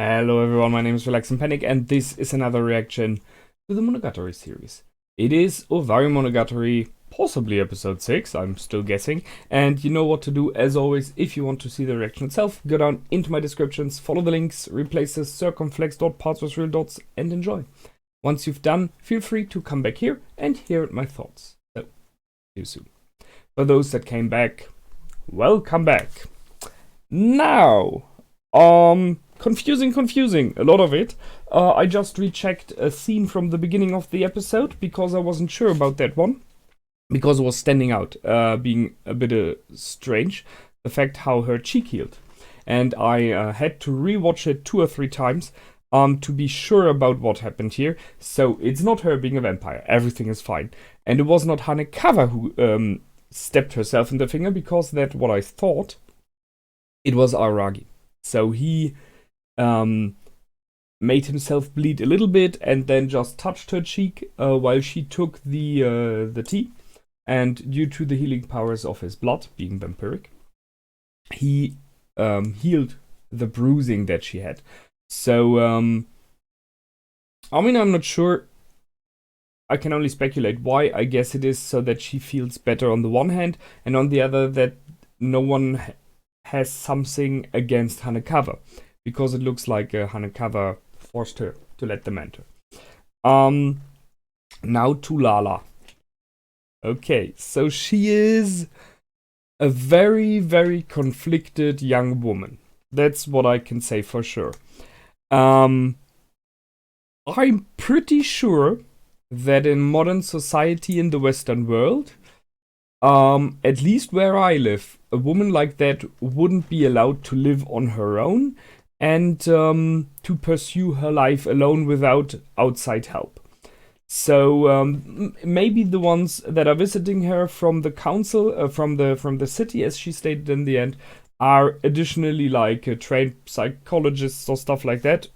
Hello everyone, my name is Relax and Panic, and this is another reaction to the Monogatari series. It is Owarimonogatari, possibly episode 6, I'm still guessing, and you know what to do as always. If you want to see the reaction itself, go down into my descriptions, follow the links, replace the circumflex dot parts with real dots, and enjoy. Once you've done, feel free to come back here and hear my thoughts. So, see you soon. For those that came back, welcome back. Now, confusing, a lot of it. I just rechecked a scene from the beginning of the episode because I wasn't sure about that one. Because it was standing out, being a bit strange. The fact how her cheek healed. And I had to rewatch it 2 or 3 times to be sure about what happened here. So it's not her being a vampire. Everything is fine. And it was not Hanekawa who stabbed herself in the finger, because that's what I thought. It was Aragi. So he made himself bleed a little bit and then just touched her cheek while she took the tea. And due to the healing powers of his blood, being vampiric, he healed the bruising that she had. So, I mean, I'm not sure. I can only speculate why. I guess it is so that she feels better on the one hand, and on the other that no one has something against Hanekawa, because it looks like Hanekawa forced her to let them enter. Now to Lala. Okay, so she is a very conflicted young woman. That's what I can say for sure. I'm pretty sure that in modern society in the Western world, at least where I live, a woman like that wouldn't be allowed to live on her own and to pursue her life alone without outside help. So maybe the ones that are visiting her from the council, from the city, as she stated in the end, are additionally like trained psychologists or stuff like that.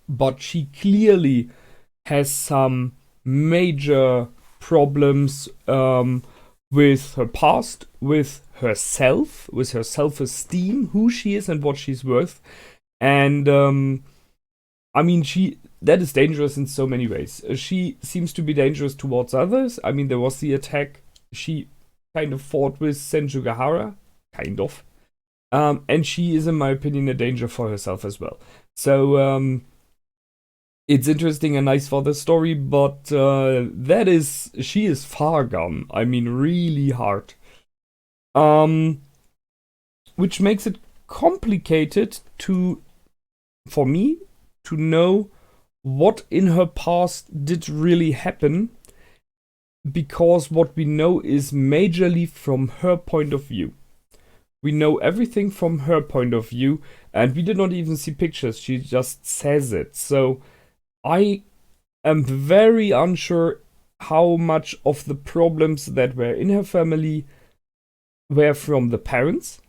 But she clearly has some major problems with her past, with herself, with her self-esteem, who she is and what she's worth. And I mean, that is dangerous in so many ways. She seems to be dangerous towards others. I mean, there was the attack she kind of fought with Senjugahara, kind of. And she is, in my opinion, a danger for herself as well. So, it's interesting and nice for the story, but she is far gone. I mean, really hard. Which makes it complicated for me to know what in her past did really happen, because what we know is majorly from her point of view. We know everything from her point of view, and we did not even see pictures, she just says it. So I am very unsure how much of the problems that were in her family were from the parents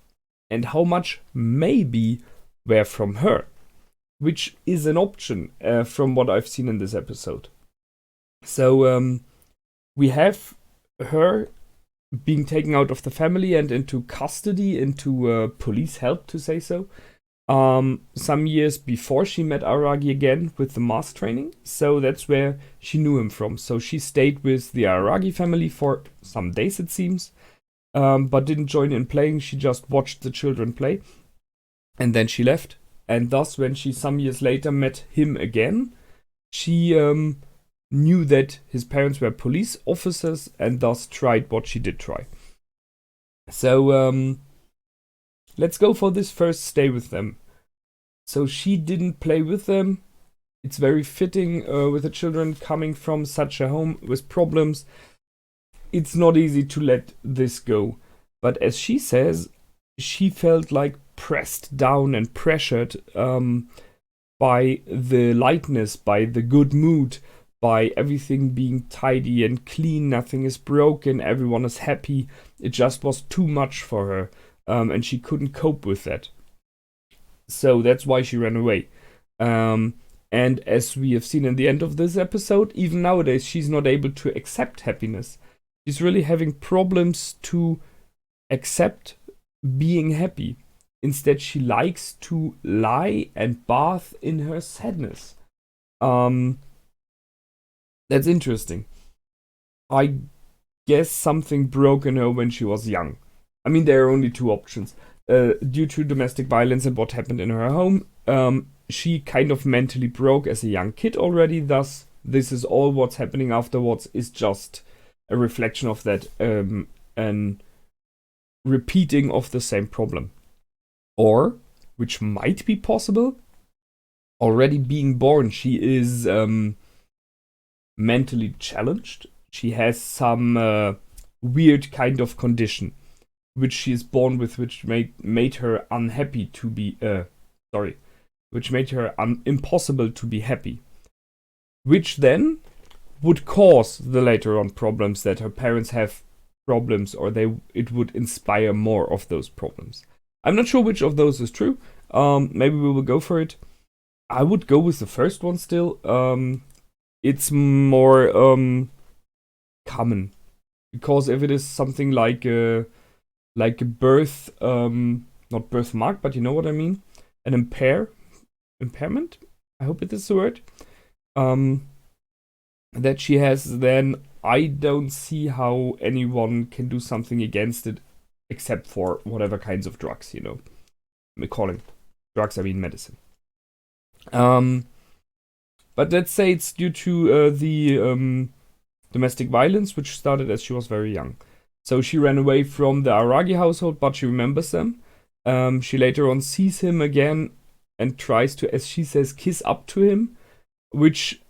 and how much maybe were from her, which is an option from what I've seen in this episode. So we have her being taken out of the family and into custody, into police help, to say so. Some years before she met Aragi again with the mask training. So that's where she knew him from. So she stayed with the Aragi family for some days, it seems, but didn't join in playing. She just watched the children play, and then she left. And thus, when she some years later met him again, she knew that his parents were police officers and thus tried what she did try. So let's go for this first stay with them. So she didn't play with them. It's very fitting with the children coming from such a home with problems. It's not easy to let this go. But as she says, she felt like pressed down and pressured by the lightness, by the good mood, by everything being tidy and clean, nothing is broken, everyone is happy. It just was too much for her. And she couldn't cope with that. So that's why she ran away. And as we have seen in the end of this episode, even nowadays she's not able to accept happiness. She's really having problems to accept being happy. Instead, she likes to lie and bath in her sadness. Um, that's interesting. I guess something broke in her when she was young. I mean, there are only two options. Due to domestic violence and what happened in her home, she kind of mentally broke as a young kid already. Thus, this is all what's happening afterwards is just a reflection of that, and repeating of the same problem. Or, which might be possible, already being born, she is mentally challenged. She has some weird kind of condition, which she is born with, which made her unhappy to be, which made her impossible to be happy. Which then would cause the later on problems that her parents have problems, or it would inspire more of those problems. I'm not sure which of those is true. Maybe we will go for it. I would go with the first one still. It's more common, because if it is something like a birth, not birthmark, but you know what I mean, an impairment. I hope it is the word. That she has, then I don't see how anyone can do something against it, except for whatever kinds of drugs, you know. Calling drugs, I mean medicine. But let's say it's due to the domestic violence, which started as she was very young. So she ran away from the Aragi household, but she remembers them. She later on sees him again and tries to, as she says, kiss up to him, which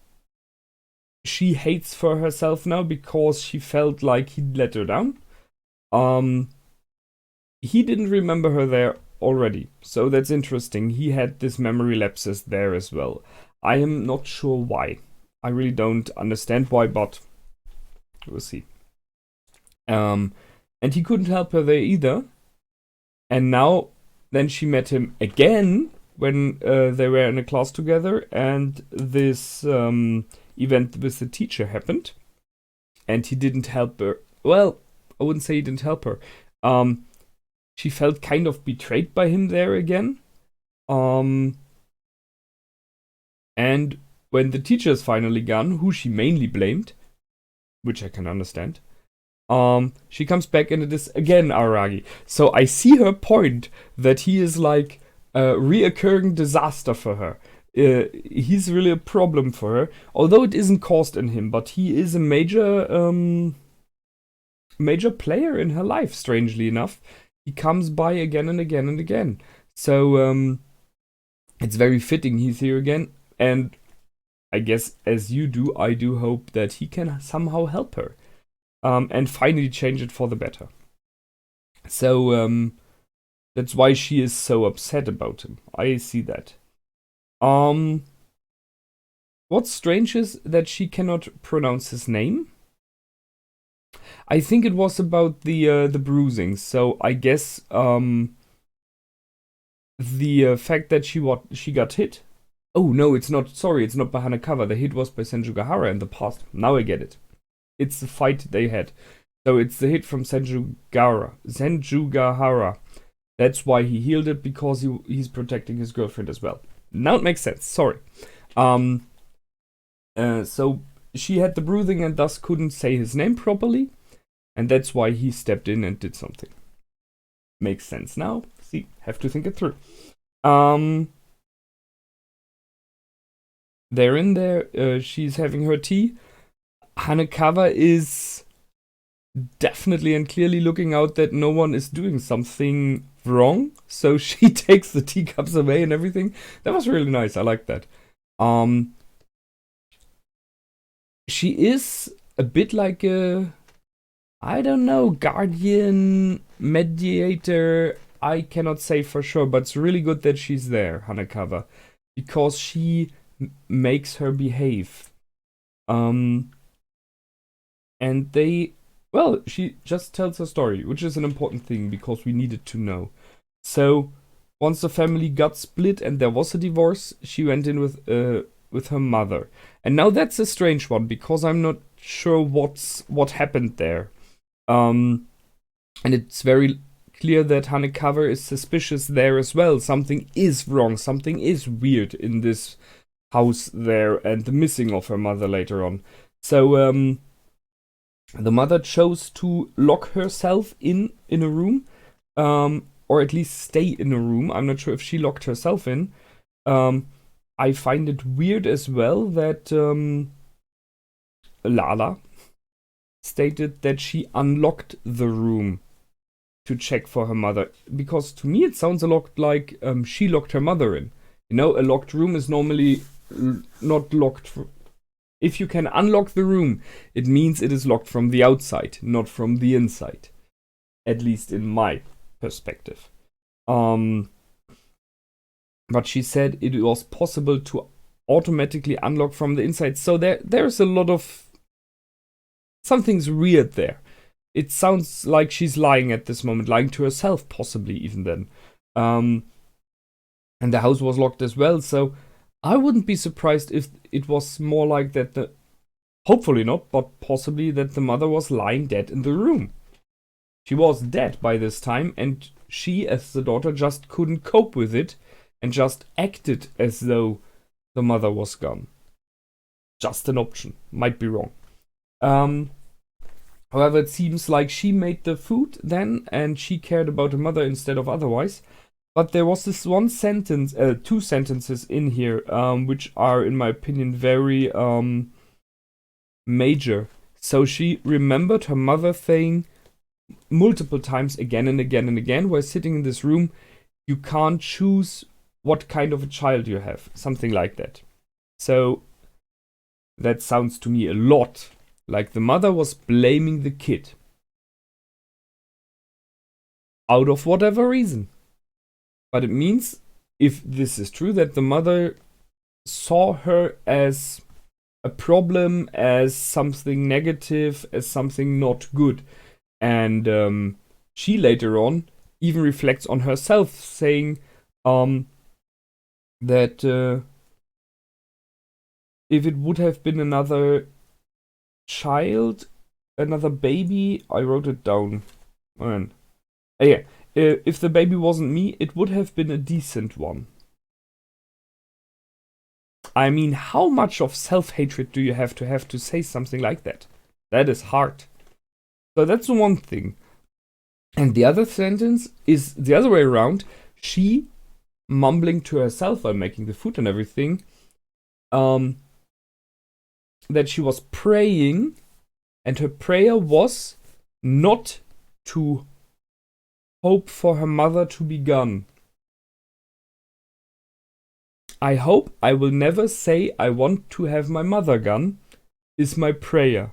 she hates for herself now because she felt like he'd let her down. He didn't remember her there already, so that's interesting. He had this memory lapses there as well. I am not sure why. I really don't understand why, but we'll see. And he couldn't help her there either. And now, then she met him again when they were in a class together, and this event with the teacher happened, and he didn't help her. Well, I wouldn't say he didn't help her. She felt kind of betrayed by him there again. And when the teacher is finally gone, who she mainly blamed, which I can understand, she comes back and it is again Aragi. So I see her point that he is like a reoccurring disaster for her. He's really a problem for her, although it isn't caused in him, but he is a major player in her life, strangely enough. He comes by again and again and again. So it's very fitting he's here again, and I guess as you do, I do hope that he can somehow help her and finally change it for the better. So that's why she is so upset about him. I see that. What's strange is that she cannot pronounce his name. I think it was about the bruising. So I guess the fact that she got hit. Oh no, it's not. Sorry, it's not by Hanekawa. The hit was by Senjugahara in the past. Now I get it. It's the fight they had. So it's the hit from Senjugahara. That's why he healed it, because he's protecting his girlfriend as well. Now it makes sense. Sorry. So she had the bruising and thus couldn't say his name properly, and that's why he stepped in and did something. Makes sense now. See, have to think it through. They're in there. She's having her tea. Hanekawa is definitely and clearly looking out that no one is doing something wrong, so she takes the teacups away and everything. That was really nice. I like that. She is a bit like a, I don't know, guardian, mediator. I cannot say for sure, but it's really good that she's there, Hanekawa, because she makes her behave. And she just tells her story, which is an important thing because we needed to know. So once the family got split and there was a divorce, she went in with her mother. And now that's a strange one because I'm not sure what happened there. And it's very clear that Hanekawa is suspicious there as well. Something is wrong, something is weird in this house there, and the missing of her mother later on. So the mother chose to lock herself in a room, or at least stay in a room. I'm not sure if she locked herself in. I find it weird as well that Lala stated that she unlocked the room to check for her mother, because to me it sounds a lot like she locked her mother in. You know, a locked room is normally not locked. If you can unlock the room, it means it is locked from the outside, not from the inside. At least in my perspective. But she said it was possible to automatically unlock from the inside. So there's a lot of... Something's weird there. It sounds like she's lying at this moment, lying to herself, possibly even then. And the house was locked as well, so I wouldn't be surprised if it was more like that hopefully not, but possibly that the mother was lying dead in the room. She was dead by this time, and she, as the daughter, just couldn't cope with it and just acted as though the mother was gone. Just an option. Might be wrong. However, it seems like she made the food then, and she cared about her mother instead of otherwise. But there was this one sentence, two sentences in here, which are, in my opinion, very major. So she remembered her mother saying multiple times, again and again and again, while sitting in this room, you can't choose what kind of a child you have. Something like that. So that sounds to me a lot like the mother was blaming the kid. Out of whatever reason. But it means, if this is true, that the mother saw her as a problem, as something negative, as something not good. And she later on even reflects on herself, saying that if it would have been another child, another baby, I wrote it down. If the baby wasn't me, it would have been a decent one. I mean, how much of self-hatred do you have to say something like that? That is hard. So that's the one thing. And the other sentence is the other way around. She, mumbling to herself while making the food and everything, that she was praying, and her prayer was not to hope for her mother to be gone. I hope I will never say I want to have my mother gone, is my prayer.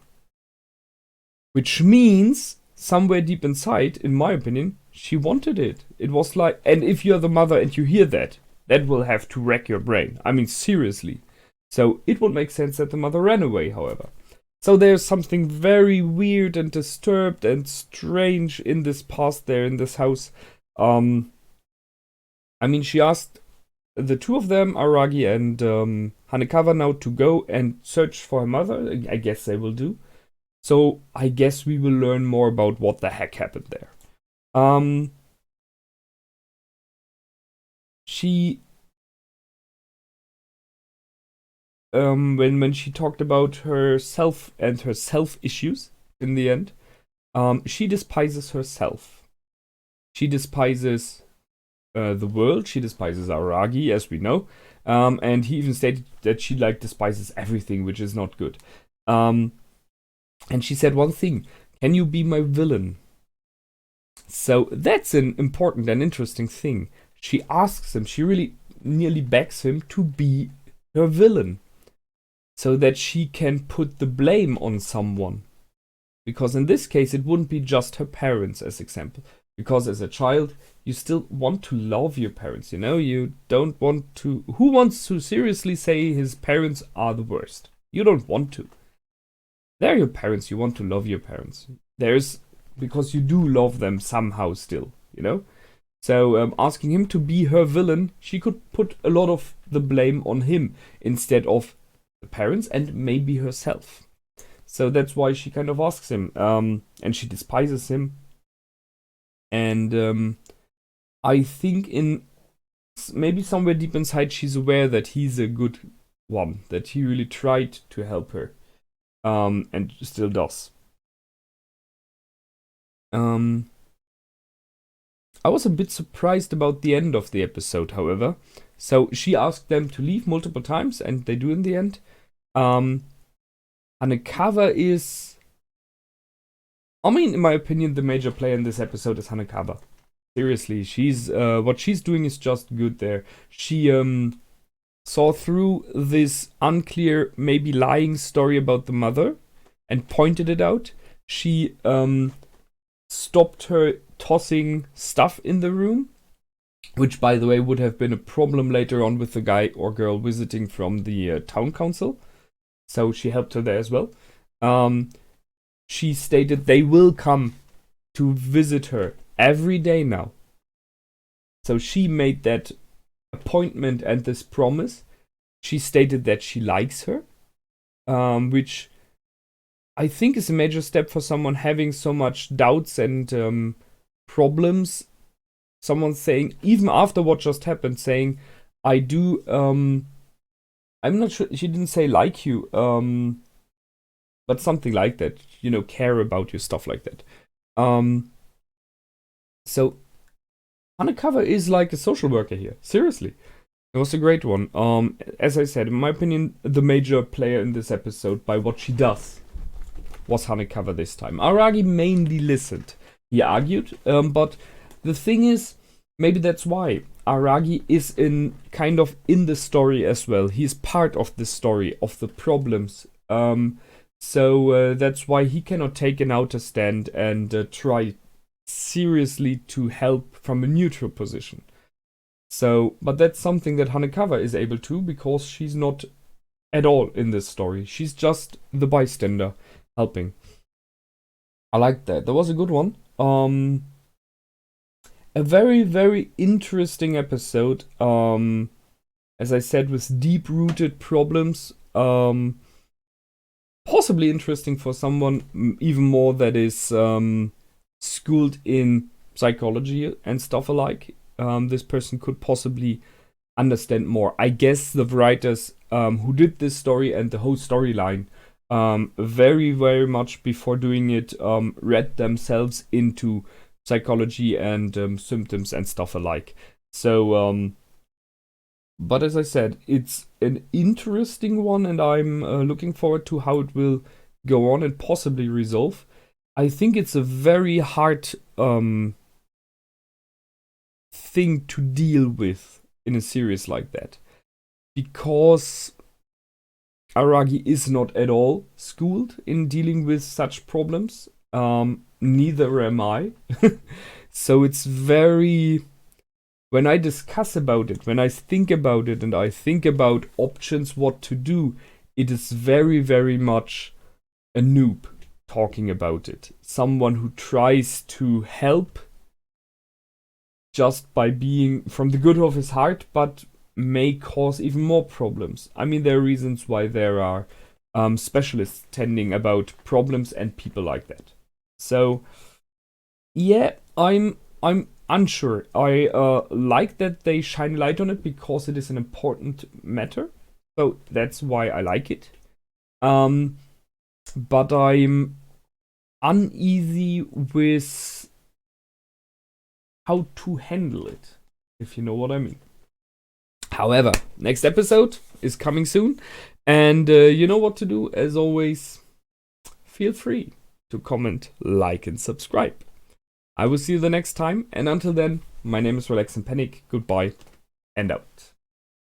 Which means, somewhere deep inside, in my opinion, she wanted it. It was like, and if you're the mother and you hear that, that will have to wreck your brain. I mean, seriously. So it would make sense that the mother ran away, however. So there's something very weird and disturbed and strange in this past there in this house. I mean, she asked the two of them, Aragi and Hanekawa, now to go and search for her mother. I guess they will do. So I guess we will learn more about what the heck happened there. She when she talked about herself and her self issues in the end, she despises herself. She despises the world. She despises Aragi, as we know. And he even stated that she despises everything, which is not good. And she said one thing: "Can you be my villain?" So that's an important and interesting thing. She asks him. She really nearly begs him to be her villain, so that she can put the blame on someone. Because in this case, it wouldn't be just her parents, as example. Because as a child, you still want to love your parents, you know? You don't want to... Who wants to seriously say his parents are the worst? You don't want to. They're your parents, you want to love your parents. Because you do love them somehow still, you know? So asking him to be her villain, she could put a lot of the blame on him instead of the parents and maybe herself. So that's why she kind of asks him, and she despises him. And I think maybe somewhere deep inside she's aware that he's a good one, that he really tried to help her, and still does. I was a bit surprised about the end of the episode, however. So she asked them to leave multiple times, and they do in the end. Hanekawa is, I mean, in my opinion, the major player in this episode is Hanekawa. Seriously, she's what she's doing is just good there. She saw through this unclear, maybe lying story about the mother and pointed it out. She stopped her tossing stuff in the room, which, by the way, would have been a problem later on with the guy or girl visiting from the town council. So she helped her there as well. She stated they will come to visit her every day now. So she made that appointment and this promise. She stated that she likes her, which I think is a major step for someone having so much doubts and problems. Someone saying, even after what just happened, saying, I do, I'm not sure, she didn't say like you, but something like that, care about you, stuff like that. So Hanekawa is like a social worker here, seriously. It was a great one. As I said, in my opinion, the major player in this episode by what she does was Hanekawa this time. Aragi mainly listened. He argued, but the thing is, maybe that's why Aragi is in the story as well. He's part of the story, of the problems. So that's why he cannot take an outer stand and try seriously to help from a neutral position. So, but that's something that Hanekawa is able to, because she's not at all in this story. She's just the bystander helping. I like that. That was a good one. A very, very interesting episode. As I said, with deep-rooted problems. Possibly interesting for someone even more that is schooled in psychology and stuff alike. This person could possibly understand more. I guess the writers who did this story and the whole storyline very, very much before doing it read themselves into psychology and symptoms and stuff alike. So, but as I said, it's an interesting one, and I'm looking forward to how it will go on and possibly resolve. I think it's a very hard thing to deal with in a series like that, because Aragi is not at all schooled in dealing with such problems. Neither am I. So it's very... When I discuss about it, when I think about it, and I think about options, what to do, it is very, very much a noob talking about it. Someone who tries to help just by being from the good of his heart, but may cause even more problems. I mean, there are reasons why there are specialists tending about problems and people like that. So, yeah, I'm unsure. I like that they shine light on it because it is an important matter. So that's why I like it. But I'm uneasy with how to handle it, if you know what I mean. However, next episode is coming soon, and you know what to do. As always, feel free to comment, like, and subscribe. I will see you the next time, and until then, my name is Relax and Panic. Goodbye and out.